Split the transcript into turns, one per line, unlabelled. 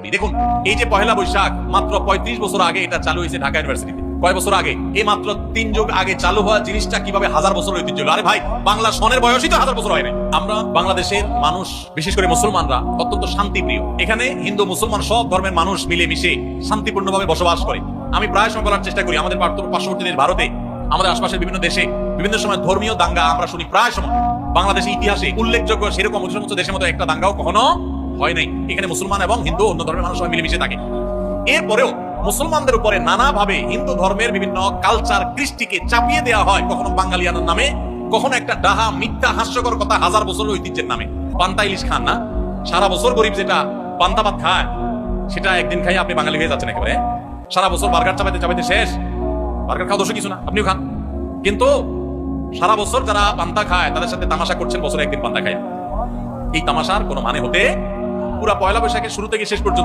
বলি। দেখুন, এই যে পহেলা বৈশাখ মাত্র 35 বছর আগে এটা চালু হয়েছে ঢাকা ইউনিভার্সিটিতে। কয় বছর আগে? এই মাত্র 3 যুগ আগে চালু হওয়া জিনিসটা কিভাবে 1000 বছর ঐতিহ্য হলো? আরে ভাই, বাংলা সনের বয়সই তো 1000 বছর হয় নাই। আমরা বাংলাদেশের মানুষ, বিশেষ করে মুসলমানরা অত্যন্ত শান্তিপ্রিয়। এখানে হিন্দু মুসলমান সব ধর্মের মানুষ মিলেমিশে শান্তিপূর্ণভাবে বসবাস করে। আমি প্রায় সময় বলার চেষ্টা করি, আমাদের পার্শ্ববর্তী দেশ ভারতে, আমাদের আশপাশের বিভিন্ন দেশে বিভিন্ন সময় ধর্মীয় দাঙ্গা আমরা শুনি। প্রায় সময় বাংলাদেশের ইতিহাসে উল্লেখযোগ্য সেরকম সমস্ত দেশের মতো একটা দাঙ্গাও কখনো হয় নাই। এখানে মুসলমান এবং হিন্দু অন্য ধর্মের মানুষ সবাই মিলেমিশে থাকে। এরপরেও মুসলমানদের উপরে নানাভাবে হিন্দু ধর্মের বিভিন্ন কালচার কৃষ্টিকে চাপিয়ে দেওয়া হয়, কখনো বাঙালিয়ানার নামে, কখনো একটা ডাহা মিথ্যা হাস্যকর কথা 1000 বছরের ঐতিহ্যের নামে। পান্তা ইলিশ খান না, সারা বছর গরিব যেটা পান্তা ভাত খায়, সেটা একদিন খাই আপনি বাঙালি হয়ে যাচ্ছেন একেবারে। সারা বছর বার্গার চাপাইতে চাপাইতে শেষ। বার্গার খাওয়া দোষ কিছু না, আপনিও খান, কিন্তু সারা বছর যারা পান্তা খায় তাদের সাথে তামাশা করছেন বছরে একদিন পান্তা খায়। এই তামাশার কোনো মানে হতে পুরা পয়লা বৈশাখের শুরু থেকে শেষ পর্যন্ত